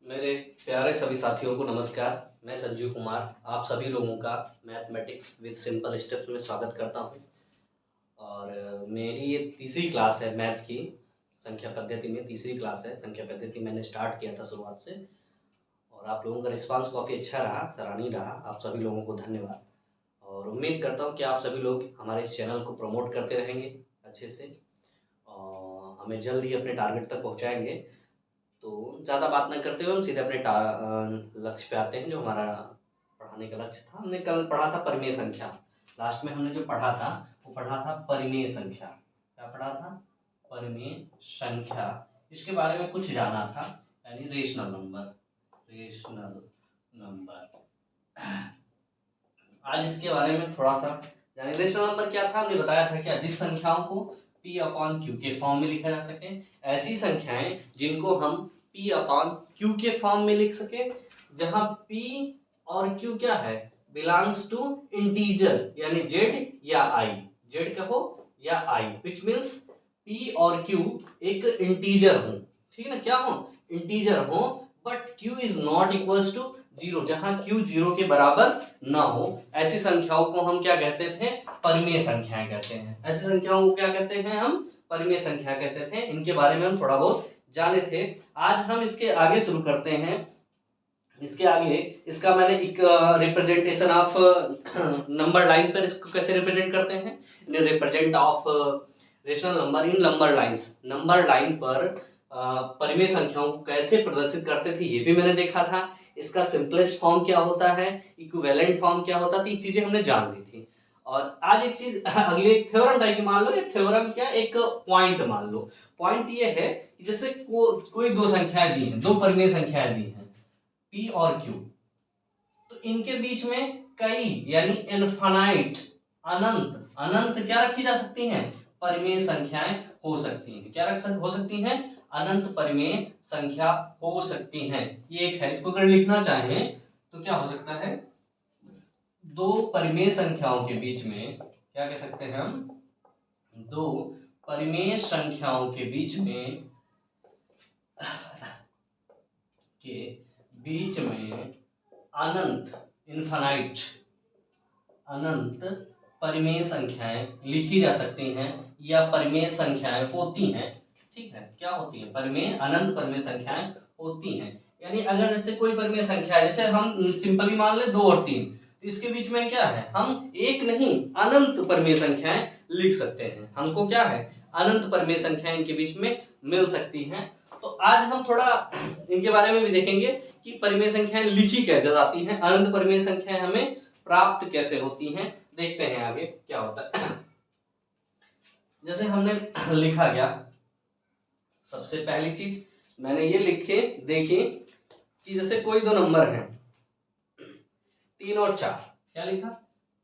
मेरे प्यारे सभी साथियों को नमस्कार। मैं संजीव कुमार आप सभी लोगों का मैथमेटिक्स विद सिंपल स्टेप्स में स्वागत करता हूं। और मेरी ये तीसरी क्लास है मैथ की। संख्या पद्धति में तीसरी क्लास है। संख्या पद्धति मैंने स्टार्ट किया था शुरुआत से और आप लोगों का रिस्पांस काफ़ी अच्छा रहा, सराहनीय रहा। आप सभी लोगों को धन्यवाद। और उम्मीद करता हूँ कि आप सभी लोग हमारे इस चैनल को प्रमोट करते रहेंगे अच्छे से और हमें जल्द ही अपने टारगेट तक पहुँचाएँगे। तो ज़्यादा बात ना करते हुए हम सीधे अपने लक्ष्य पे आते हैं, जो हमारा पढ़ाने का लक्ष्य था। हमने कल पढ़ा था परिमेय संख्या। लास्ट में हमने जो पढ़ा था वो पढ़ा था परिमेय संख्या। क्या पढ़ा था? परिमेय संख्या। इसके बारे में कुछ जाना था, यानी रेशनल नंबर। रेशनल नंबर आज इसके बारे में थोड़ा सा यानी रेशनल नंबर क्या था, हमने बताया था क्या, जिस संख्याओं को p अपॉन क्यू के फॉर्म में लिखा जा सके, ऐसी संख्याएं जिनको हम p अपॉन क्यू के फॉर्म में लिख सके, जहां p और q क्या है, बिलोंग्स टू इंटीजर यानी z या i। z कहो या i, विच मीन्स p और q एक इंटीजर हो, ठीक है ना, क्या हो, इंटीजर हो, but q is not equals to zero, जहां q जीरो के बराबर ना हो। ऐसी संख्याओं को हम क्या कहते थे, परिमेय संख्याएं कहते हैं। ऐसी संख्याओं को क्या कहते हैं हम, परिमेय संख्या कहते थे। इनके बारे में हम थोड़ा बहुत जाने थे। आज हम इसके आगे शुरू करते हैं। इसके आगे इसका मैंने एक रिप्रेजेंटेशन ऑफ नंबर लाइन पर इसको कैसे रिप्रेजेंट करते हैं, represent of rational number in number lines. Number line पर परिमेय संख्याओं को कैसे प्रदर्शित करते थे ये भी मैंने देखा था। इसका सिंपलेस्ट फॉर्म क्या होता है, इक्विवेलेंट फॉर्म क्या होता था, ये चीजें हमने जान ली थी। और आज एक चीज अगली एक थ्योरम टाइप की मान लो, ये थ्योरम क्या, एक पॉइंट मान लो। पॉइंट ये है कि जैसे कोई दो संख्याएं दी हैं, दो परिमेय संख्याएं दी हैं p और q, तो इनके बीच में कई यानी इनफाइनाइट, अनंत अनंत क्या रखी जा सकती हैं, परिमेय संख्याएं हो सकती हैं। क्या हो सकती हैं, अनंत परिमेय संख्या हो सकती हैं। ये एक है। इसको अगर लिखना चाहें तो क्या हो सकता है, दो परिमेय संख्याओं के बीच में क्या कह सकते हैं हम, दो परिमेय संख्याओं के बीच में अनंत इनफाइनाइट अनंत परिमेय संख्याएं लिखी जा सकती हैं या परिमेय संख्याएं होती हैं। ठीक है, क्या होती है, परिमेय, अनंत परिमेय संख्याएं होती हैं। यानी अगर जैसे कोई परिमेय संख्या है, जैसे हम सिंपली मान ले 2 और 3, तो इसके बीच में क्या है, हम एक नहीं अनंत परिमेय संख्याएं लिख सकते हैं। हमको क्या है, अनंत परिमेय संख्याएं इनके बीच में मिल सकती हैं। तो आज हम थोड़ा इनके बारे में भी देखेंगे कि परिमेय संख्याएं लिखी कैसे जाती हैं, अनंत परिमेय संख्याएं हमें प्राप्त कैसे होती हैं। देखते हैं आगे क्या होता है। जैसे हमने लिखा गया, सबसे पहली चीज मैंने ये लिखे देखिए कि जैसे कोई दो नंबर हैं 3 और 4, क्या लिखा,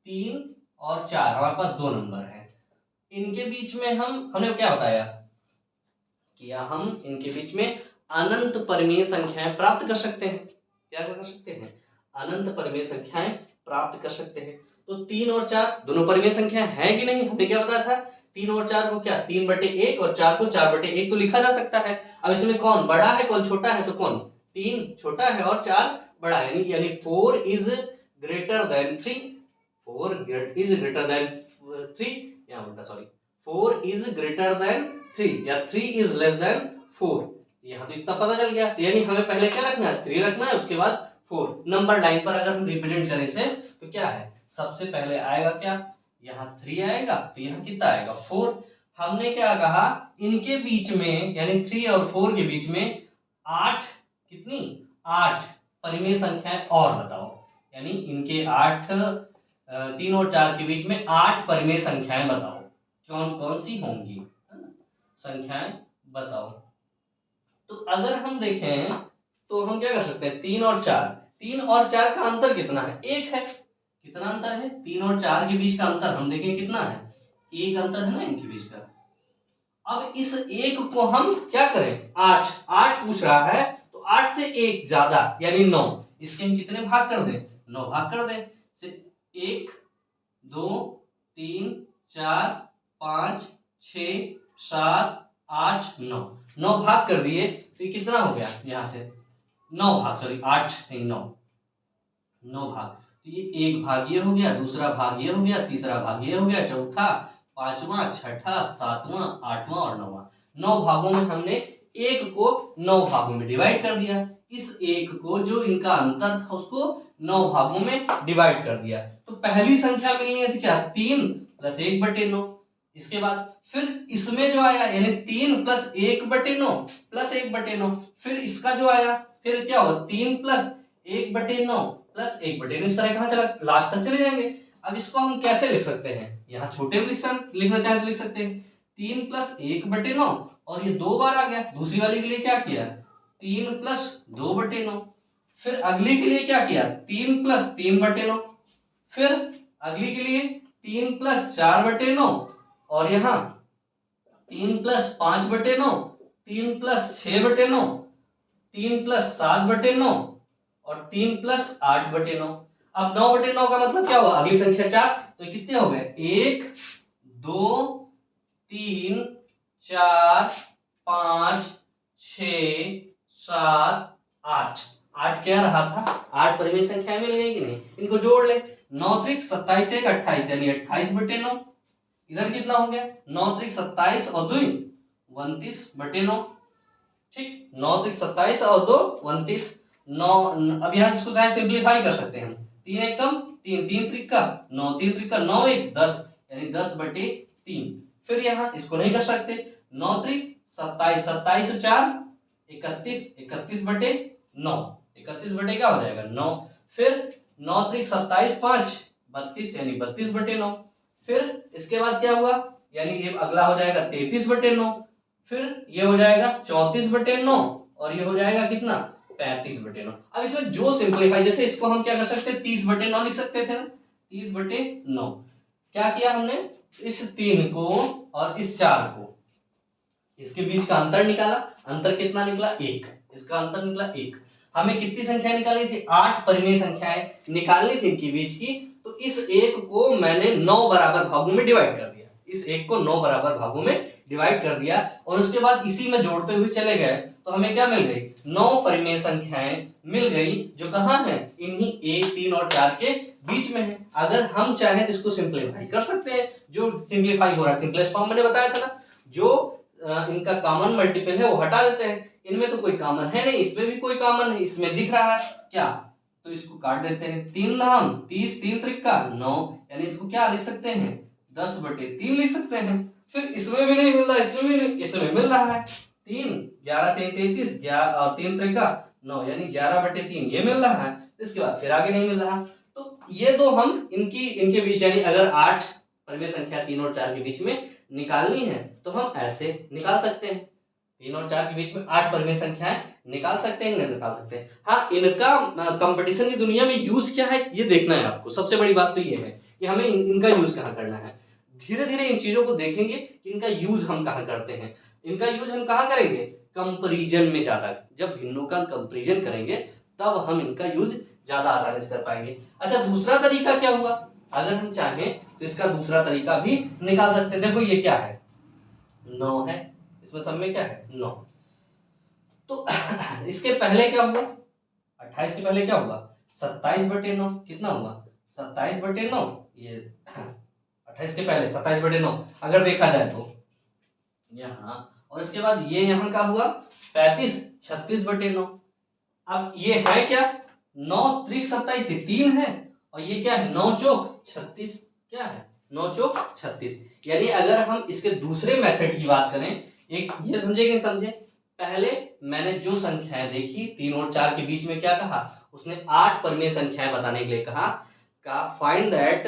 3 और 4, हमारे पास दो नंबर हैं। इनके बीच में हमने क्या बताया कि हम इनके बीच में अनंत परिमेय संख्याएं प्राप्त कर सकते हैं। क्या कर सकते हैं, अनंत परिमेय संख्याएं प्राप्त कर सकते हैं। तो 3 और 4 दोनों परिमेय संख्या है कि नहीं, हमने क्या बताया था, 3 और 4 को क्या 3/1 और 4 को 4/1 तो लिखा जा सकता है। अब इसमें कौन बड़ा है कौन छोटा है, तो कौन 3 छोटा है और 4 बड़ा है, यानी 4 is greater than 3, 4 is greater than 3, या उल्टा सॉरी, 4 इज ग्रेटर देन 3 या 3 इज लेस देन 4। यहाँ तो इतना पता चल गया, यानी हमें पहले क्या रखना है, 3 रखना है, उसके बाद 4। नंबर लाइन पर अगर हम रिप्रेजेंट करें इसे तो क्या है, सबसे पहले आएगा क्या, यहाँ 3 आएगा, तो यहाँ कितना आएगा 4। हमने क्या कहा, इनके बीच में यानी 3 और 4 के बीच में 8, कितनी 8 परिमेय संख्याएं और बताओ, यानी इनके 8 3 और 4 के बीच में 8 परिमेय संख्याएं बताओ, कौन कौन सी होंगी, संख्याएं बताओ। तो अगर हम देखें तो हम क्या कर सकते हैं, 3 और 4, 3 और 4 का अंतर कितना है, एक है। कितना अंतर है, 3 और 4 के बीच का अंतर हम देखें कितना है, एक अंतर है ना इनके बीच का। अब इस एक को हम क्या करें, 8 8 पूछ रहा है, तो 8 से एक ज्यादा यानी 9, इसके हम कितने भाग कर दें, 9 भाग कर दें। 1 2 3 4 5 6 7 8 9, 9 भाग कर दिए, तो ये कितना हो गया, यहां से 9 भाग, सॉरी 8 नहीं 9, 9 भाग। तो ये एक भाग ये हो गया, दूसरा भाग ये हो गया, तीसरा भाग ये हो गया, चौथा, पांचवा, छठा, सातवां, आठवां और नौवां। 9 भागों में हमने एक को 9 भागों में डिवाइड कर दिया। इस एक को जो इनका अंतर था उसको 9 भागों में डिवाइड कर दिया। तो पहली संख्या मिलनी है थी क्या, 3 प्लस 1/9। इसके बाद फिर इसमें जो आया यानी 3 प्लस 1/9 प्लस 1/9, फिर इसका जो आया फिर क्या होगा, 3 प्लस 1/9 प्लस 1/9। इस तरह कहां चला, लास्ट तक चले जाएंगे। अब इसको हम कैसे लिख सकते हैं, यहाँ छोटे में लिखना चाहे तो लिख सकते हैं 3 प्लस 1/9 और ये 2 बार आ गया। दूसरी वाली के लिए क्या किया, 3 प्लस 2/9। फिर अगली के लिए क्या किया, 3 प्लस 3/9। फिर अगली के लिए 3 प्लस 4/9 और यहाँ 3 प्लस 5/9, 3 प्लस 6/9, 3 प्लस 7/9 और 3 प्लस 8/9। अब 9/9 का मतलब क्या हुआ, अगली संख्या 4, तो कितने हो गए, 1 2 3 4 5 6 7 8। 8 क्या रहा था, 8 परिमेय संख्याएं मिल गई कि नहीं, इनको जोड़ ले। 9 त्रिक 27 1 28 यानी 28/9। इधर कितना हो गया, 9 त्रिक 27 और 2 29/9। ठीक, 9 त्रिक 27 और 2 29। 9, अब यहाँ से इसको चाहे सिंप्लीफाई कर सकते हैं हम, 3 एक कम 3, 3 त्रिक का 9, 3 त्रिक का 9 1 10 यानी 10/3। फिर यहाँ इसको नहीं कर सकते, 9 त्रिक 27, 27 और 4 31, 31/9, 31 क्या हो जाएगा 9। फिर 9 त्रिक 27 5 32 यानी 32/9। फिर इसके बाद क्या हुआ, यानी ये अगला हो जाएगा 33/9। फिर ये हो जाएगा 34/9 और ये हो जाएगा कितना 35/9। अब इसमें जो सिंपलीफाई, जैसे इसको हम क्या कर सकते हैं 30/9 लिख सकते थे ना, 30/9। क्या किया हमने, इस 3 को और इस 4 को, इसके बीच का अंतर निकाला। अंतर कितना निकला 1, इसका अंतर निकला 1। हमें कितनी संख्या निकालनी थी, 8 परिमेय संख्याएं निकालनी थी इनके बीच की। तो इस एक को मैंने 9 बराबर भागों में डिवाइड कर दिया, इस एक को 9 बराबर भागों में डिवाइड कर दिया और उसके बाद इसी में जोड़ते हुए चले गए। तो हमें क्या मिल गई, 9 परिमेय संख्याएं मिल गई, जो कहां है, इन्हीं 1 3 और 4 के बीच में है। अगर हम चाहें तो इसको सिंप्लीफाई कर सकते हैं, जो सिंप्लीफाई हो रहा है सिंपलेस्ट फॉर्म मैंने बताया था ना, जो इनका कॉमन मल्टीपल है वो हटा देते हैं। इनमें तो कोई कॉमन है नहीं, इसमें भी कोई कॉमन नहीं, इसमें दिख रहा है क्या, तो इसको काट देते हैं। 3 धाम 30, 3 त्रिका 9 यानी इसको क्या लिख सकते हैं 10/3 लिख सकते हैं। फिर इसमें भी नहीं मिल रहा, इसमें भी नहीं, इसमें मिल रहा है 3 11 3 33 3 त्रिका 9 यानी 11/3 ये मिल रहा है। इसके बाद फिर आगे नहीं मिल रहा। तो ये तो हम इनके बीच यानी अगर 8 परिमेय संख्या 3 और 4 के बीच में निकालनी है तो हम ऐसे निकाल सकते हैं, 3 और 4 के बीच में 8 परिमेय संख्याएं निकाल सकते हैं, नहीं निकाल सकते हैं। हाँ, इनका कंपटीशन की दुनिया में यूज क्या है ये देखना है आपको। सबसे बड़ी बात तो ये है कि हमें इनका यूज कहाँ करना है। धीरे धीरे इन चीजों को देखेंगे कि इनका यूज हम कहाँ करते हैं। इनका यूज हम कहाँ करेंगे, कंपेरिजन में ज्यादा। जब भिन्नों का कंपेरिजन करेंगे तब हम इनका यूज ज्यादा आसानी से कर पाएंगे। अच्छा, दूसरा तरीका क्या हुआ, अगर हम चाहें तो इसका दूसरा तरीका भी निकाल सकते हैं। देखो ये क्या है, 9 है, इसमें सब में क्या है 9। तो इसके पहले क्या हुआ, 28 के पहले क्या हुआ 27/9, कितना हुआ 27/9। ये 28 के पहले 27/9 अगर देखा जाए तो यहाँ, और इसके बाद ये यहाँ का हुआ 35 36/9। अब ये है क्या 9 त्रिक 27 ये 3 है और ये क्या है 9 चौक 36, क्या है 9 चौक 36। यानी अगर हम इसके दूसरे मेथड की बात करें, एक ये समझे कि नहीं समझे, पहले मैंने जो संख्याएं देखी 3 और 4 के बीच में क्या कहा, उसने 8 परिमेय संख्याएं बताने के लिए कहा find that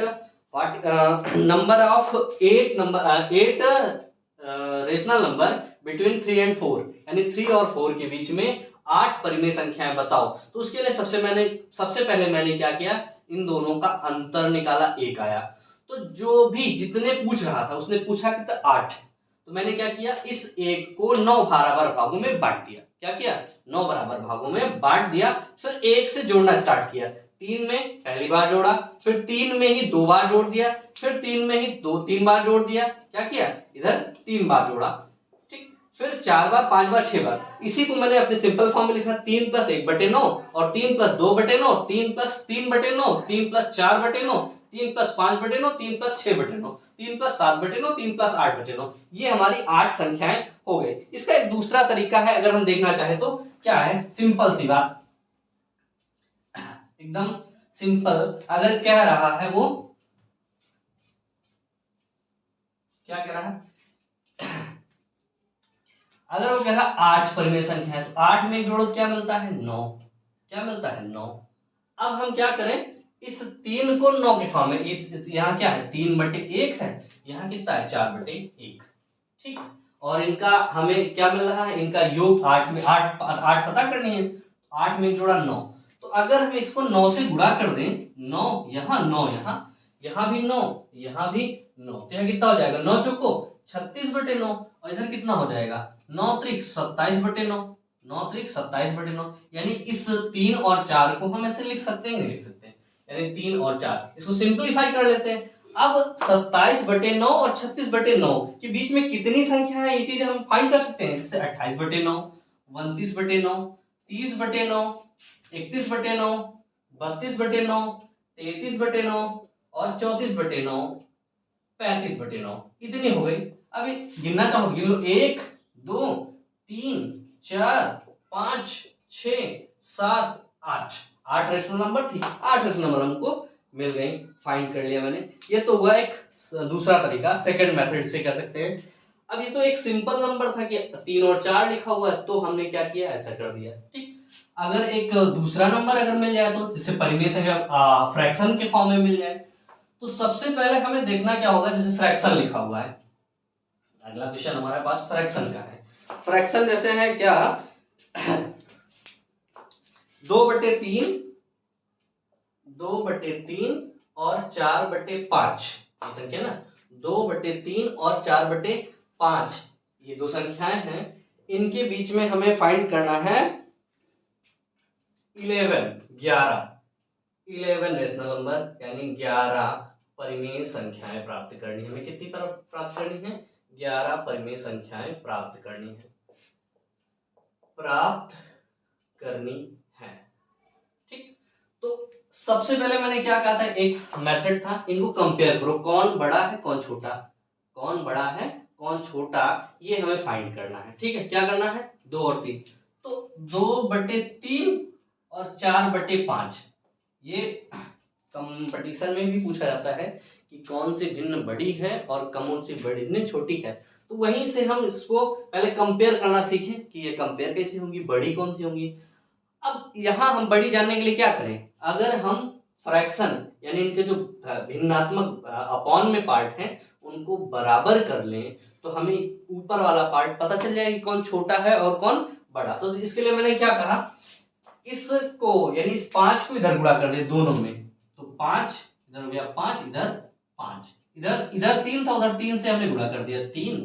what number of 8 rational number between 3 and 4, यानी 3 और 4 के बीच में 8 परिमेय संख्याएं बताओ। तो उसके लिए सबसे पहले मैंने क्या किया, इन दोनों का अंतर निकाला, 1 आया। तो जो भी जितने पूछ रहा था उसने पूछा कितना 8, तो मैंने क्या किया इस 1 को 9 बराबर भागों में बांट दिया। क्या किया 9 बराबर भागों में बांट दिया। फिर 1 से जोड़ना स्टार्ट किया, 3 में पहली बार जोड़ा, फिर 3 में ही 2 बार जोड़ दिया, फिर 3 में ही 3 बार जोड़ दिया, क्या किया इधर 3 बार जोड़ा। ठीक, फिर 4 बार, 5 बार, 6 बार। इसी को मैंने अपने सिंपल फॉर्म में लिखा 3 + 1/9 और 3 + 2/9, 3 + 3/9, 3 + 4/9, 3 + 5/9, 3 + 6/9, 3 + 7/9, 3 + 8/9। ये हमारी 8 संख्याएं हो गई। इसका एक दूसरा तरीका है, अगर हम देखना चाहें तो क्या है, सिंपल सी बात, एकदम सिंपल। अगर कह रहा है वो क्या कह रहा है, अगर वो कह रहा है 8 परिमेय संख्या है, तो 8 में जोड़ो तो क्या मिलता है, 9। क्या मिलता है, 9। अब हम क्या करें, इस 3 को 9 के फॉर्म में, यहाँ क्या है, 3/1 है, यहाँ कितना है, 4/1। ठीक, और इनका हमें क्या मिल रहा है, इनका योग 8 में 8 8 पता करनी है, 8 में जोड़ा 9। तो अगर हम इसको 9 से गुणा कर दें, 9 यहाँ, 9 यहाँ, यहाँ भी 9, यहाँ भी 9, तो यहाँ कितना हो जाएगा, 9 चौको 36/9, और इधर कितना हो जाएगा, 9 त्रिक 27/9, 9 त्रिक 27/9। यानी इस 3 और 4 को हम ऐसे लिख सकते हैं, नहीं लिख सकते, यानी 3 और 4, इसको सिंपलीफाई कर लेते हैं। अब 27/9 और 36/9 के बीच में कितनी संख्या है, ये चीज हम फाइंड कर सकते हैं। जैसे 28/9, 29/9, 30/9, 31/9, 32/9, 33/9 और 34/9, 35/9, इतनी हो गई। अभी गिनना चाहो तो गिन लो, 1 2 3 4 5 6 7 8, 8 रेशनल नंबर थी, 8 रेशनल नंबर हमको मिल गई, फाइंड कर लिया मैंने। ये तो हुआ एक दूसरा तरीका, सेकंड मेथड से कह सकते हैं। अब ये तो एक सिंपल नंबर था कि 3 और 4 लिखा हुआ है, तो हमने क्या किया, ऐसा कर दिया। ठीक, अगर एक दूसरा नंबर अगर मिल जाए, तो जैसे परिमेय संख्या फ्रैक्शन के फॉर्म में मिल जाए, तो सबसे पहले हमें देखना क्या होगा, जैसे फ्रैक्शन लिखा हुआ है, अगला क्वेश्चन हमारे पास फ्रैक्शन का है। फ्रैक्शन जैसे है क्या, 2/3, 2/3 और 4/5, ये संख्या ना, 2/3 और 4/5, ये दो संख्याएं हैं, इनके बीच में हमें फाइंड करना है 11 रेशनल नंबर, यानी 11 परिमेय संख्याएं प्राप्त करनी है। हमें कितनी प्राप्त करनी है, 11 परिमेय संख्याएं प्राप्त करनी है, प्राप्त करनी है। ठीक, तो सबसे पहले मैंने क्या कहा था, एक मेथड था, इनको कंपेयर करो, कौन बड़ा है कौन छोटा, कौन बड़ा है कौन छोटा, ये हमें फाइंड करना है। ठीक है, क्या करना है, 2 और 3, तो 2/3 और 4/5, ये कंपटीशन में भी पूछा जाता है कि कौन सी भिन्न बड़ी है और कौन सी भिन्न छोटी है। तो वहीं से हम इसको पहले कंपेयर करना सीखें कि ये कंपेयर कैसे होंगी, बड़ी कौन सी होंगी। अब यहाँ हम बड़ी जानने के लिए क्या करें, अगर हम फ्रैक्शन यानी इनके जो भिन्नात्मक अपॉन में पार्ट हैं उनको बराबर कर लें, तो हमें ऊपर वाला पार्ट पता चल जाएगा कि कौन छोटा है और कौन बड़ा। तो इसके लिए मैंने क्या कहा, इसको यानी इस 5 को इधर गुणा कर दे दोनों में, तो 5 इधर हो गया, 5 इधर, 5 इधर, इधर 3 था उधर 3 से हमने गुणा कर दिया, 3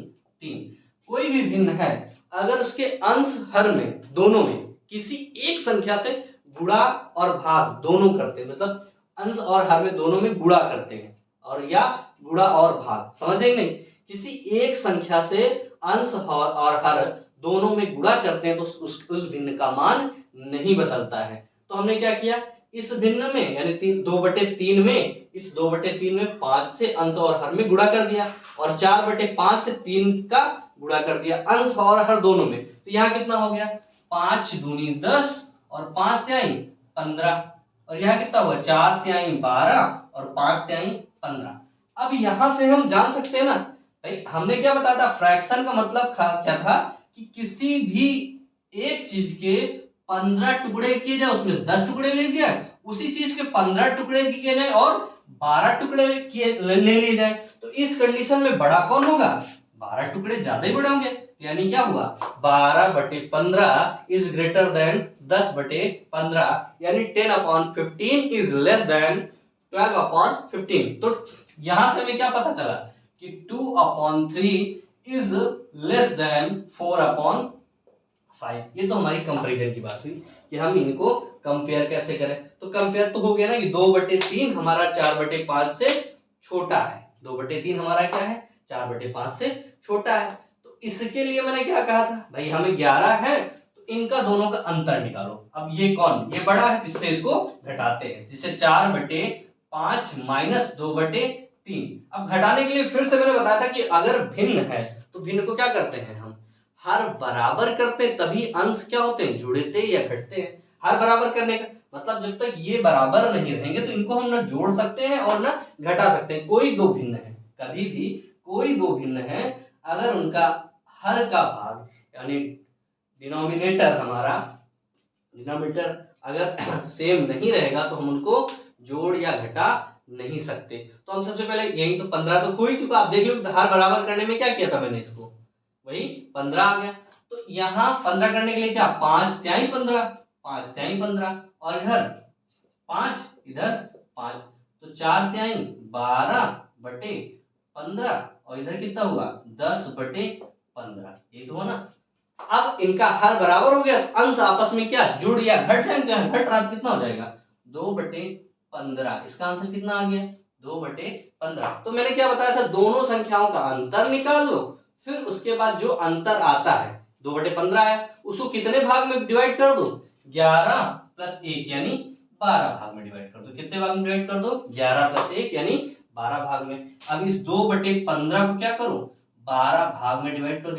3। कोई भी भिन्न है अगर उसके अंश हर में दोनों में किसी एक संख्या से गुणा और भाग दोनों करते हैं, मतलब अंश और हर में दोनों में गुणा करते हैं, और या गुणा और भाग, समझे नहीं, किसी एक संख्या से अंश और हर दोनों में गुणा करते हैं, तो उस भिन्न का मान नहीं बदलता है। तो हमने क्या किया, इस भिन्न में यानी 2/3 में, इस 2/3 में 5 से अंश और हर में गुणा कर दिया, और 4/5 से 3 का गुणा कर दिया अंश और हर दोनों में। तो यहाँ कितना हो गया, 5 दूनी 10 और 5 तिहाई 15, और यहाँ कितना हुआ, 4 तिहाई 12 और 5 तिहाई 15। अब यहां से हम जान सकते हैं ना भाई, हमने क्या बताया था, फ्रैक्शन का मतलब क्या था कि किसी भी एक चीज के 15 टुकड़े किए जाए, उसमें 10 टुकड़े ले लिया, उसी चीज के 15 टुकड़े किए जाए और 12 टुकड़े ले लिए जाए, तो इस कंडीशन में बड़ा कौन होगा, 12 टुकड़े ज्यादा ही बड़े होंगे। यानी क्या हुआ, 12/15 इज ग्रेटर देन 10/15, यानी 10/15 इज लेस देन 12/15। तो यहां से हमें क्या पता चला कि 2/3 इज लेस देन 4/5। ये तो हमारी कंपैरिजन की बात हुई कि हम इनको कंपेयर कैसे करें। तो कंपेयर तो हो गया ना कि 2/3 हमारा 4/5 से छोटा है, 2/3 हमारा क्या है, 4/5 से छोटा है। तो इसके लिए मैंने क्या कहा था भाई, हमें 11 है तो इनका दोनों का अंतर निकालो। अब ये कौन, ये बड़ा है, इससे इसको घटाते हैं, जिसे 4/5 माइनस 2/3। अब घटाने के लिए फिर से मैंने बताया था कि अगर भिन्न है तो भिन्न को क्या करते हैं हम, हर बराबर करते हैं, तभी अंश क्या होते हैं, जुड़ते या घटते हैं। हर बराबर करने का मतलब जब तक ये बराबर नहीं रहेंगे तो इनको हम ना जोड़ सकते हैं और ना घटा सकते हैं। कोई दो भिन्न है, कभी भी कोई दो भिन्न है, अगर उनका हर का भाग यानी डिनोमिनेटर हमारा, डिनोमिनेटर अगर सेम नहीं रहेगा तो हम उनको जोड़ या घटा नहीं सकते। तो हम सबसे पहले यही तो 15 तो खो ही चुका, आप देख लो हर बराबर करने में क्या किया था मैंने, इसको वही 15 आ गया। तो यहाँ 15 करने के लिए क्या, 5 त्याई 15, 5 त्याई 15, और इधर 5 इधर 5, तो 4 त्याई 12/15, और इधर कितना हुआ 10/15, ये तो हुआ ना। अब इनका हर बराबर हो गया तो अंश आपस में क्या जुड़ या घट जाएंगे, घट रहा कितना हो जाएगा 2/15। इसका आंसर कितना आ गया 2/15। तो मैंने क्या बताया था, दोनों संख्याओं का अंतर निकाल लो, फिर उसके बाद जो अंतर आता है 2/15 आया, उसको कितने भाग में डिवाइड कर दो, 11 + 1 यानी 12 भाग में डिवाइड कर दो। कितने भाग में डिवाइड कर दो, 11 + 1 यानी 12 भाग में। अब इस 2/15 को क्या करो, 12 भाग में डिवाइड कर दो,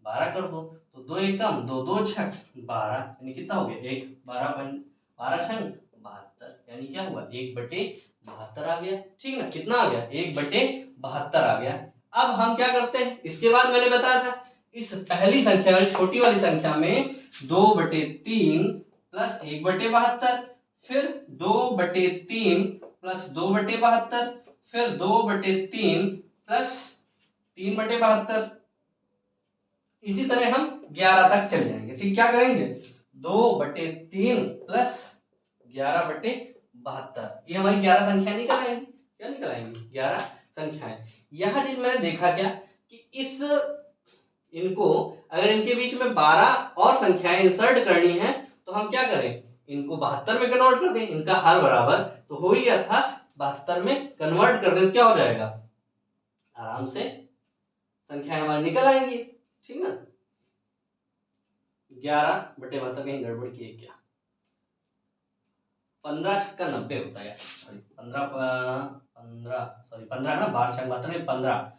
12 कर दो, तो 2 एकम 2 2 छक 12, यानी कितना हो गया 1, 12 छंग 72, यानी क्या हुआ 1/72 आ गया। ठीक है ना, कितना आ गया 1/72 आ गया। अब हम क्या करते हैं, इसके बाद मैंने बताया था इस पहली संख्या में, छोटी वाली संख्या में 2/3 + 1/72, फिर 2/3 + 2/72, फिर 2/3 + 3/72। इसी तरह हम 11 तक चले जाएंगे। ठीक, क्या करेंगे 2/3 + 11/72, ये हमारी 11 संख्या निकल आएंगी। क्या निकल आएंगी 11 संख्याएं। यह चीज मैंने देखा क्या कि इस इनको अगर इनके बीच में 12 और संख्याएं इंसर्ट करनी है तो हम क्या करें, इनको 72 में कन्वर्ट कर दें। इनका हर बराबर तो हो ही गया था, 72 में कन्वर्ट कर दें तो क्या हो जाएगा, आराम से संख्याएं हमारी निकल आएंगी। ठीक ना, 11/72 कहीं गड़बड़ की है क्या, 15 छक्का 90 होता है, सॉरी 15 ना, 12 छक्का 72 नहीं 15,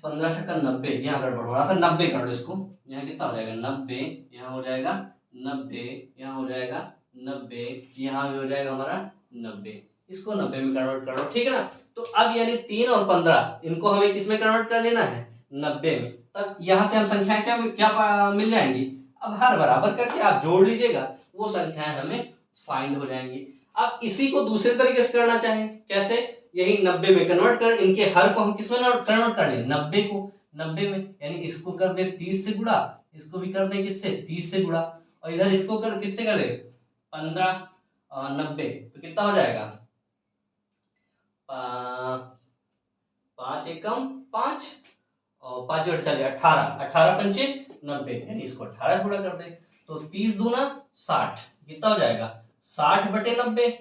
15 छक्का 90, यहाँ गड़बड़ हो रहा था, 90 कर दो इसको, यहाँ कितना हो जाएगा 90, यहाँ हो जाएगा 90, यहाँ हो जाएगा 90, यहाँ भी हो जाएगा हमारा 90, इसको 90 में कन्वर्ट कर दो। ठीक है ना, तो अब यानी 3 और 15 इनको हमें किस में कन्वर्ट कर लेना है, 90 में। तब यहाँ से हम संख्याएं क्या क्या मिल जाएंगी, अब हर बराबर करके आप जोड़ लीजिएगा, वो संख्याएं हमें फाइंड हो जाएंगी। अब इसी को दूसरे तरीके से करना चाहें, कैसे, यही 90 में कन्वर्ट कर, इनके हर को हम किस में कन्वर्ट कर ले, 90 को 90 में, यानी इसको कर दे 30 से गुणा, इसको भी कर दे किससे 30 से गुणा, और इधर इसको कर कितने कर ले 15 90, तो कितना हो जाएगा 5 एकम 5 और 5 जोड़ चले 18, 18 पंचे 90, यानी इसको 18 से गुणा कर दे, तो 30 दूना 60, कितना हो जाएगा 60/90,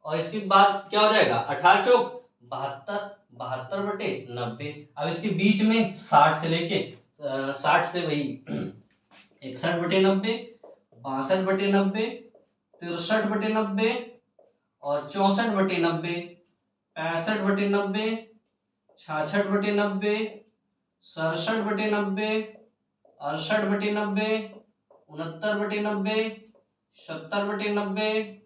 और इसके बाद क्या हो जाएगा 18 चौक 72, 72/90। अब इसके बीच में 60 से लेके 60 से वही 61/90, 62/90, 63/90 और 64/90, 65/90, 66/90, 67/90, 68/90, 69/90, 70/90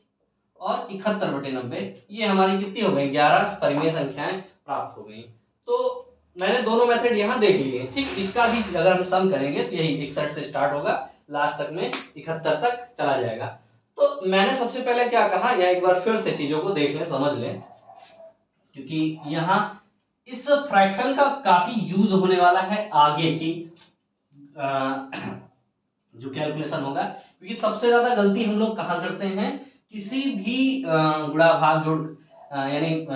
और 71/90, ये हमारी कितनी हो गई 11 परिमेय संख्याएं प्राप्त हो गई। तो मैंने दोनों मेथड यहाँ देख लिए। ठीक, इसका भी अगर हम सम करेंगे तो यही 61 से स्टार्ट होगा, लास्ट तक में 71 तक चला जाएगा। तो मैंने सबसे पहले क्या कहा, या एक बार फिर से चीजों को देख लें, समझ लें, क्योंकि यहाँ इस फ्रैक्शन का काफी यूज होने वाला है आगे की जो कैलकुलेशन होगा, क्योंकि सबसे ज्यादा गलती हम लोग कहाँ करते हैं, किसी भी गुणा भाग जोड़ यानी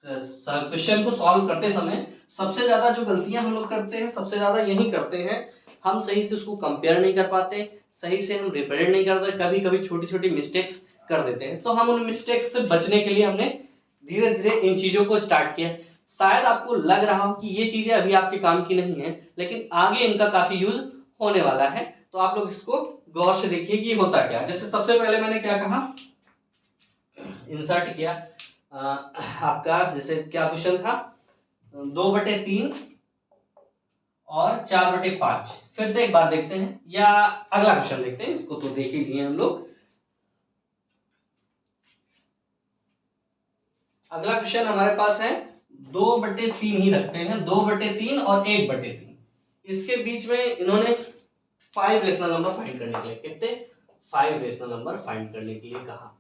क्वेश्चन को सॉल्व करते समय सबसे ज्यादा जो गलतियां हम लोग करते हैं, सबसे ज्यादा यही करते हैं, हम सही से उसको कंपेयर नहीं कर पाते, सही से हम रिप्रेजेंट नहीं करते, कभी कभी छोटी छोटी मिस्टेक्स कर देते हैं। तो हम उन मिस्टेक्स से बचने के लिए हमने धीरे धीरे इन चीजों को स्टार्ट किया। शायद आपको लग रहा हो कि ये चीजें अभी आपके काम की नहीं है, लेकिन आगे इनका काफी यूज होने वाला है, तो आप लोग इसको गौर से देखिए कि होता क्या है। जैसे सबसे पहले मैंने क्या कहा, इंसर्ट किया आपका, जैसे क्या क्वेश्चन था, 2/3 और 4/5। फिर से एक बार देखते हैं, या अगला क्वेश्चन देखते हैं, इसको तो देख ही लिए हम लोग। अगला क्वेश्चन हमारे पास है 2/3 ही रखते हैं, 2/3 और 1/3। इसके बीच में इन्होंने 5 रेशनल नंबर फाइंड करने के लिए, कितने, 5 रेशनल नंबर फाइंड करने के लिए कहा।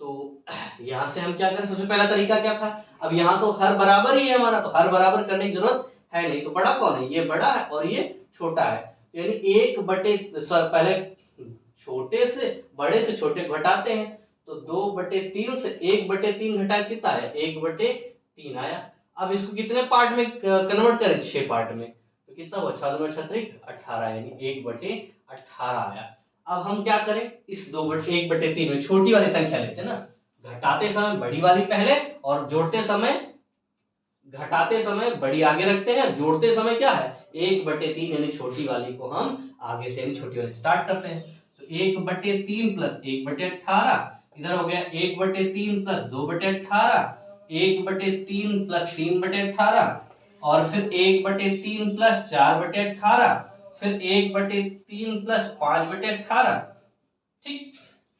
तो यहां से हम क्या करें, सबसे पहला तरीका क्या था, अब यहाँ तो हर बराबर ही है हमारा, तो हर बराबर करने की जरूरत है नहीं, तो बड़ा कौन है, ये बड़ा है और ये छोटा है, तो यानी 1/, पहले छोटे से बड़े से छोटे घटाते हैं, तो 2/3 से 1/3 घटा कितना आया, 1/3 आया। अब इसको कितने पार्ट में कन्वर्ट करें, 6 पार्ट में, तो कितना हुआ, 6×6=18, यानी 1/18 आया। अब हम क्या करें, इस 1/3 में छोटी वाली संख्या लेते हैं ना, घटाते समय बड़ी वाली पहले, और घटाते समय बड़ी आगे रखते हैं, जोड़ते समय क्या है, 1/3 यानी छोटी वाली को हम आगे से, यानी छोटी वाली स्टार्ट करते हैं। तो 1/3 प्लस 1/18, इधर हो गया 1/3 प्लस 2/18, 1/3 प्लस 3/18, और फिर 1/3 प्लस 4/18, फिर 1/3 प्लस 5/18। ठीक,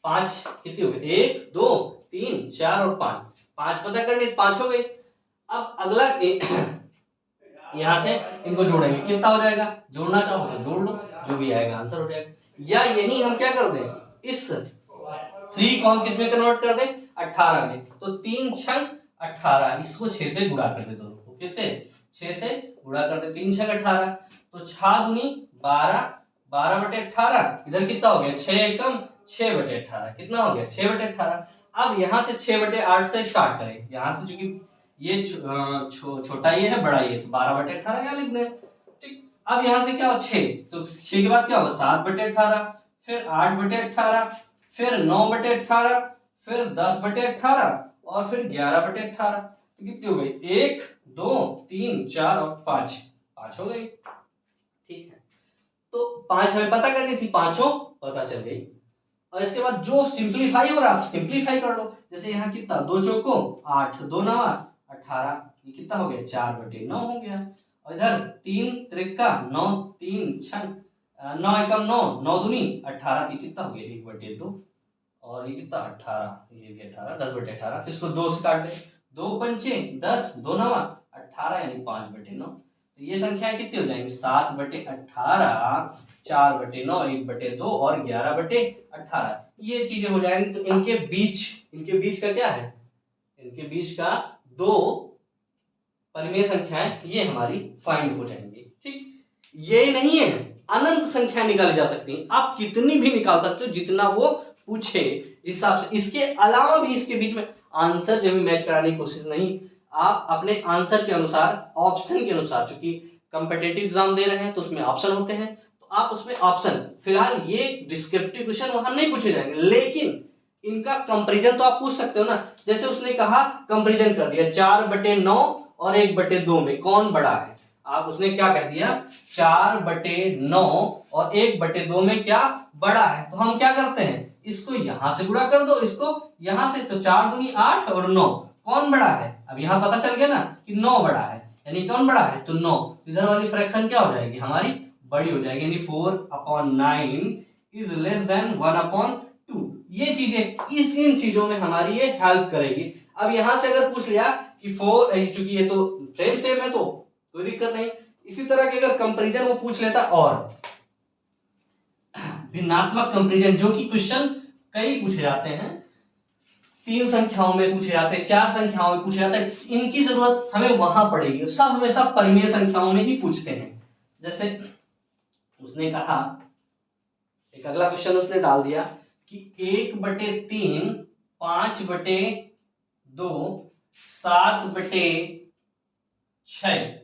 5 कितनी हो गई, 1 2 3 4 और 5, 5 पता करनी, 5 हो गई। अब अगला यहां से इनको जोड़ेंगे, कितना हो जाएगा, जोड़ना चाहो तो जोड़ लो, जो भी आएगा आंसर हो जाएगा। या यही हम क्या कर दें, इस 3 को हम किस में कन्वर्ट कर दें, 18 में, तो 3×6=18, इसको 6 से गुणा कर दे दोनों को, कितने, 6 से गुणा कर दे, 3×6=18, तो 6 दूनी 12, 12/18, इधर कितना हो गया, 6×1=6/18, कितना हो गया, 6/18। अब यहां से 6/8 से स्टार्ट करें, यहां से चूंकि ये छोटा ये है, बड़ा ये, तो 12/18 यहाँ लिख दें। ठीक, अब यहां से क्या हो, 6, तो 6 के बाद क्या हो, 7/18, फिर 8/18, फिर 9/18, फिर 10/18, और फिर 11/18, तो कितनी हो गई, 1 2 3 4 और 5, 5 हो गई। ठीक है, तो 5 हमें पता करनी थी, पांचों पता चल गई। और इसके बाद जो सिंपलीफाई हो रहा है सिंपलीफाई कर लो, जैसे यहाँ कितना, 2 चौको 8, 2 9 18, ये कितना हो गया, 4/9 हो गया। और इधर 3 त्रिका 9, 3 6 9 एकम 9, 9 दूनी 18, ये कितना हो गया, 1/2, और ये कितना 18, ये भी 18, 10/18, तो इसको 2 से काट दे, 2 पंचे 10, 2 9 18, यानी 5/9। तो ये संख्याएं कितनी हो जाएंगी, 7/18, 4/9, 1/2 और 11/18, ये चीजें हो जाएंगी। तो इनके बीच का क्या है, इनके बीच का 2 परिमेय संख्याएं ये हमारी फाइंड हो जाएंगी। ठीक, ये नहीं है, अनंत संख्या निकाली जा सकती है, आप कितनी भी निकाल सकते हो, जितना वो पूछे जिस हिसाब से। इसके अलावा भी इसके बीच में आंसर जब भी मैच कराने की कोशिश नहीं, आप अपने आंसर के अनुसार, ऑप्शन के अनुसार, चूंकि कॉम्पिटिटिव एग्जाम दे रहे हैं तो उसमें ऑप्शन होते हैं, तो आप उसमें ऑप्शन, फिलहाल ये डिस्क्रिप्टिव क्वेश्चन वहां नहीं पूछे जाएंगे, लेकिन इनका कंपैरिजन तो आप पूछ सकते हो ना। जैसे उसने कहा कंपैरिजन कर दिया 4/9 और 1/2 में कौन बड़ा है, आप उसने क्या कह दिया, 4/9 और 1/2 में क्या बड़ा है, तो हम क्या करते हैं, इसको यहां से गुणा कर दो, इसको यहां से, तो 4 दूनी 8 और 9, कौन बड़ा है, अब यहां पता चल गया ना कि 9 बड़ा है, यानी कौन बड़ा है, तो 9, इधर वाली फ्रैक्शन क्या हो जाएगी, हमारी बड़ी हो जाएगी, यानी 4/9 इज लेस देन 1/2। ये चीजें, इन चीजों में हमारी ये हेल्प करेगी। अब यहां से अगर पूछ लिया कि 4, चूंकि ये तो सेम है तो कोई दिक्कत नहीं, इसी तरह के अगर कंपैरिजन वो पूछ लेता, और भिन्नात्मक कंपैरिजन, जो कि क्वेश्चन कई पूछे जाते हैं, 3 संख्याओं में पूछे जाते हैं, 4 संख्याओं में पूछे जाते हैं, इनकी जरूरत हमें वहां पड़ेगी, सब हमेशा परिमेय संख्याओं में ही पूछते हैं। जैसे उसने कहा, एक अगला क्वेश्चन उसने डाल दिया कि 1/3 5/2 7/6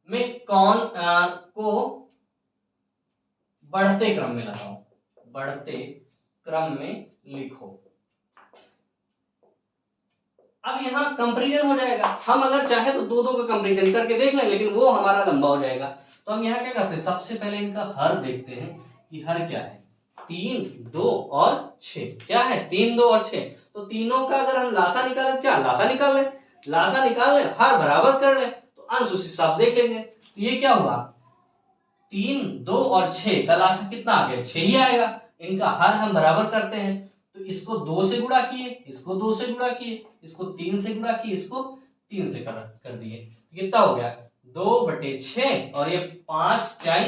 में कौन को बढ़ते क्रम में लगाओ, बढ़ते क्रम में लिखो। अब यहाँ कंपेरिजन हो जाएगा, हम अगर चाहे तो दो दो का कंपेरिजन करके देख लें, लेकिन वो हमारा लंबा हो जाएगा। तो हम यहाँ क्या करते हैं, सबसे पहले इनका हर देखते हैं कि हर क्या है, 3, 2 और 6। क्या है, 3, 2 और 6। तो तीनों का अगर हम लासा निकालें, क्या लासा निकाल लें, लासा निकाल लें, हर बराबर कर लें, तो अंश उस हिसाब देख लेंगे। तो ये क्या हुआ, 3, 2 और 6 का लासा कितना आ गया, 6 ही आएगा। इनका हर हम बराबर करते हैं, तो इसको 2 से गुणा किए, इसको 2 से गुणा किए, इसको 3 से गुणा किए, इसको 3 से कर दिए। कितना हो गया, 2/6 और ये 5 चाई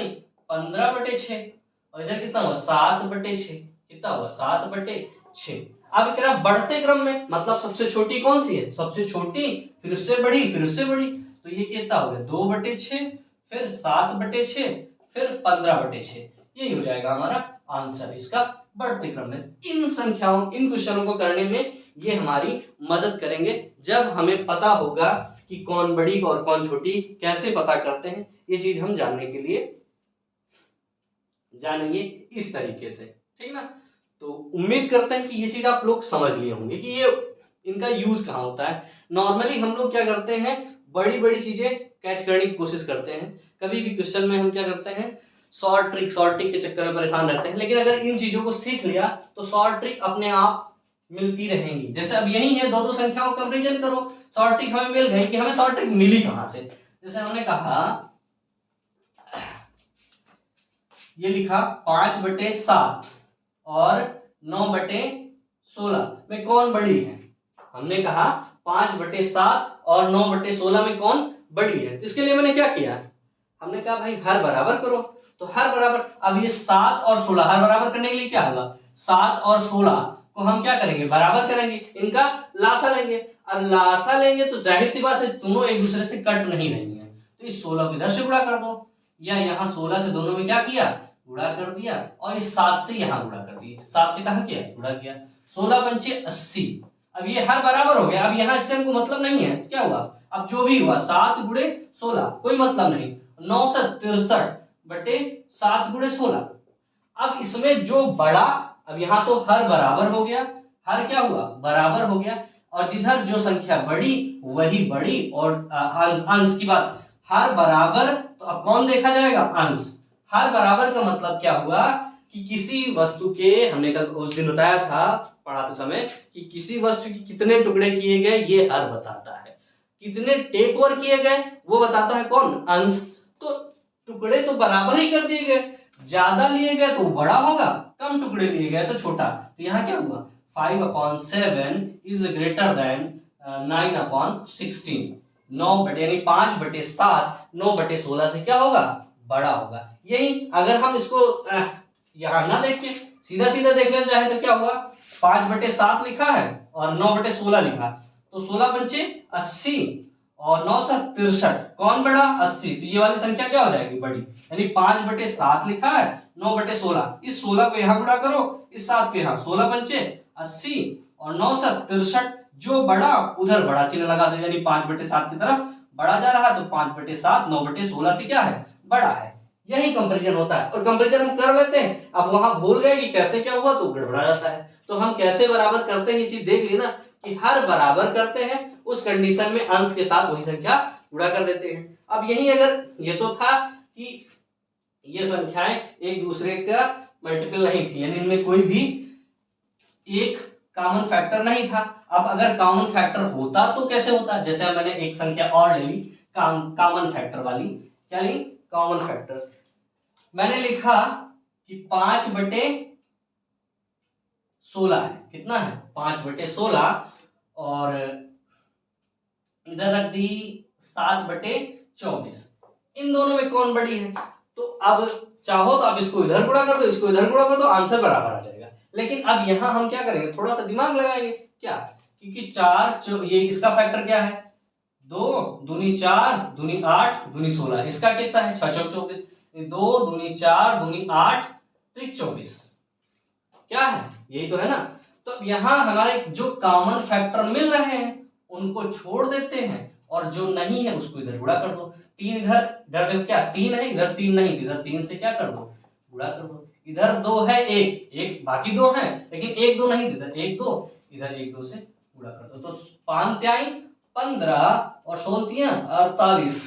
15/6 और इधर कितना हुआ 7/6। कितना हुआ 7/6। अब कह रहा बढ़ते क्रम में, मतलब सबसे छोटी कौन सी है, सबसे छोटी, फिर उससे बड़ी, फिर उससे बड़ी। तो ये कितना हो गया 2/6, फिर 7/6, फिर 15/6। यही हो जाएगा हमारा आंसर इसका बढ़ते क्रम में। इन संख्याओं, इन क्वेश्चनों को करने में ये हमारी मदद करेंगे, जब हमें पता होगा कि कौन बड़ी और कौन छोटी कैसे पता करते हैं। ये चीज हम जानने के लिए जानेंगे इस तरीके से, ठीक ना। तो उम्मीद करते हैं कि ये चीज आप लोग समझ लिए होंगे कि ये इनका यूज कहाँ होता है। नॉर्मली हम लोग क्या करते हैं, बड़ी बड़ी चीजें कैच करने की कोशिश करते हैं। कभी भी क्वेश्चन में हम क्या करते हैं, शॉर्ट ट्रिक के चक्कर में परेशान रहते हैं। लेकिन अगर इन चीजों को सीख लिया तो शॉर्ट ट्रिक अपने आप मिलती रहेंगी। जैसे अब यही है, दो दो संख्याओं का कंपेरिजन करो, शॉर्ट ट्रिक हमें मिल गई कि हमें शॉर्ट ट्रिक मिली कहां से। जैसे हमने कहा, ये लिखा 5/7 और 9/16 में कौन बड़ी है। हमने कहा 5/7 और 9/16 में कौन बड़ी है। तो इसके लिए मैंने क्या किया, हमने कहा भाई हर बराबर करो। तो हर बराबर, अब ये 7 और 16 हर बराबर करने के लिए क्या होगा, 7 और 16 को हम क्या करेंगे, बराबर करेंगे, इनका लासा लेंगे। अब लासा लेंगे तो जाहिर सी बात है दोनों एक दूसरे से कट नहीं रही है, तो इस 16 को इधर से गुणा कर दो, या यहाँ 16 से दोनों में क्या किया, गुणा कर दिया, और इस 7 से यहाँ गुणा कर दिया। 7 से कहाँ किया, गुणा किया। 16×5 80। अब ये हर बराबर हो गया। अब यहाँ इससे हमको मतलब नहीं है, क्या हुआ, अब जो भी हुआ 7×16 कोई मतलब नहीं, 963/7×16। अब इसमें जो बड़ा, अब यहाँ तो हर बराबर हो गया, हर क्या हुआ, बराबर हो गया, और जिधर जो संख्या बड़ी वही बड़ी, और अंश की बात, हर बराबर, तो अब कौन देखा जाएगा, अंश। हर बराबर का मतलब क्या हुआ कि किसी वस्तु के, हमने कल उस दिन बताया था पढ़ाते समय कि किसी वस्तु के कितने टुकड़े किए गए ये हर बताता है, कितने टेक ओवर किए गए वो बताता है कौन, अंश। तो टुकड़े तो बराबर ही कर दिए गए, ज्यादा लिए गए तो बड़ा होगा, कम टुकड़े लिए गए तो छोटा। तो यहाँ क्या हुआ, 5/7 इज ग्रेटर देन 9/16। 5/7 9/16 से क्या होगा, बड़ा होगा। यही अगर हम इसको यहाँ ना देख के सीधा सीधा देख लेना चाहे तो क्या हुआ, 5/7 लिखा है और 9/16 लिखा, तो 16×5 80 और 963, कौन बड़ा, 80। तो ये वाली संख्या क्या हो जाएगी, बड़ी। यानी 5/7 लिखा है, 9/16, इस 16 को यहाँ गुणा करो, इस 7 को यहाँ, 16×5 80 और 963, जो बड़ा उधर बड़ा चिन्ह लगा दो, यानी 5/7 की तरफ बड़ा जा रहा है, तो 5/7 9/16 से क्या है, बड़ा है। यही कंपैरिजन होता है, और कंपैरिजन हम कर लेते हैं। अब वहां भूल गए कि कैसे क्या हुआ तो गड़बड़ा जाता है। तो हम कैसे बराबर करते हैं, ये चीज देख ली ना, कि हर बराबर करते हैं, उस कंडीशन में अंश के साथ वही संख्या गुणा कर देते हैं। अब यही अगर ये तो था कि ये संख्याएं एक दूसरे का मल्टीपल नहीं थी, यानी इनमें कोई भी एक कॉमन फैक्टर नहीं था। अब अगर कॉमन फैक्टर होता तो कैसे होता, जैसे मैंने एक संख्या और ले ली कॉमन फैक्टर वाली, क्या ली, कॉमन फैक्टर। मैंने लिखा कि 5/16 है, कितना है, 5/16, और इधर रख दी 7/24। इन दोनों में कौन बड़ी है, तो अब चाहो तो आप इसको इधर गुणा कर दो, इसको इधर गुणा कर दो, आंसर बराबर आ जाएगा। लेकिन अब यहां हम क्या करेंगे, थोड़ा सा दिमाग लगाएंगे, क्या, क्योंकि 4 ये इसका फैक्टर क्या है, 2 दूनी 4 दूनी 8 दूनी 16, इसका कितना है 6 चौक 24, 2 दूनी 4 दूनी 8 त्रिक 24, क्या है, यही तो है ना। तो यहाँ हमारे जो कॉमन फैक्टर मिल रहे हैं उनको छोड़ देते हैं, और जो नहीं है उसको इधर गुणा कर दो। 3 इधर, इधर देखो क्या 3 है, इधर 3 नहीं, इधर 3 से क्या कर दो, गुणा कर दो। इधर 2 है, एक बाकी 2 है, लेकिन 1 2 नहीं, इधर 1 2, इधर 1 2 से गुणा कर दो। तो 5 त्याई 15 और 16 तिया 48।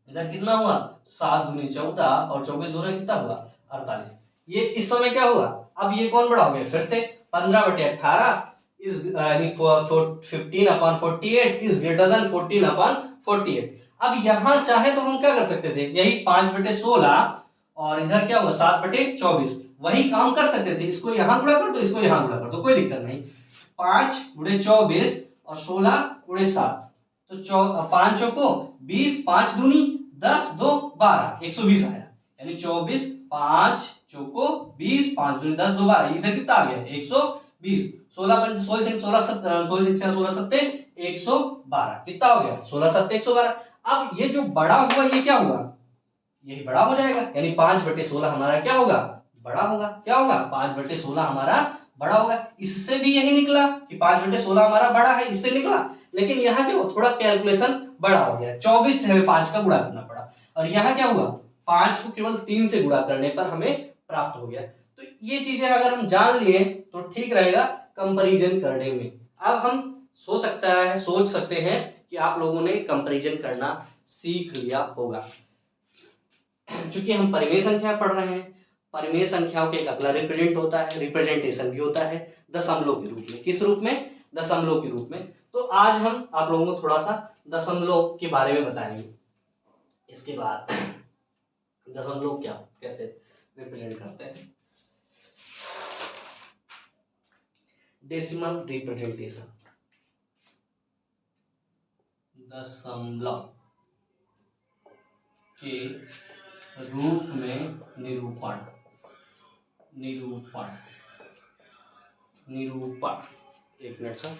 इधर कितना हुआ 7 दूनी 14 और 24 दूना कितना हुआ 48। ये इस समय क्या हुआ, अब ये कौन बड़ा हो गया, फिर से 15/18 इज यानी 15/48 इज ग्रेटर देन 14/48। अब यहां चाहे तो हम क्या कर सकते थे, यही 5/16 और इधर क्या हुआ 7/24, वही काम कर सकते थे। इसको यहां गुणा कर दो, इसको यहां गुणा कर दो, कोई दिक्कत नहीं। 5×24 और 16×7, तो 5 चौको 20, 5 दूनी 10, 2 12, 120 आया। यानी 24, 5 चौको 20, 5 दूनी 10, 2 12, इधर कितना आ गया 120। 16 112 कितना हो गया 16×7 112। अब ये जो बड़ा हुआ ये क्या हुआ, यही बड़ा हो जाएगा, यानी 5/16 हमारा क्या होगा, बड़ा होगा। क्या होगा 5/16 हमारा बड़ा होगा। इससे भी यही निकला कि 5/16 हमारा बड़ा है, इससे निकला। लेकिन यहाँ क्या हुआ, थोड़ा कैलकुलेशन बड़ा हो गया, 24 से हमें 5 का गुणा करना पड़ा। और यहाँ क्या हुआ 5 को केवल 3 से गुणा करने पर हमें प्राप्त हो गया। तो ये चीजें अगर हम जान लिए तो ठीक रहेगा कंपैरिजन करने में। अब हम सोच सकते हैं कि आप लोगों ने कंपैरिजन करना सीख लिया होगा। चूंकि हम परिमेय संख्या पढ़ रहे हैं, परिमेय संख्याओं के एक अगला रिप्रेजेंटेशन भी होता है दशमलव के रूप में। किस रूप में, दशमलव के रूप में। तो आज हम आप लोगों को थोड़ा सा दशमलव के बारे में बताएंगे। इसके बाद दशमलव क्या, कैसे रिप्रेजेंट करते हैं, डेसिमल रिप्रेजेंटेशन, दशमलव के रूप में निरूपण एक मिनट सर।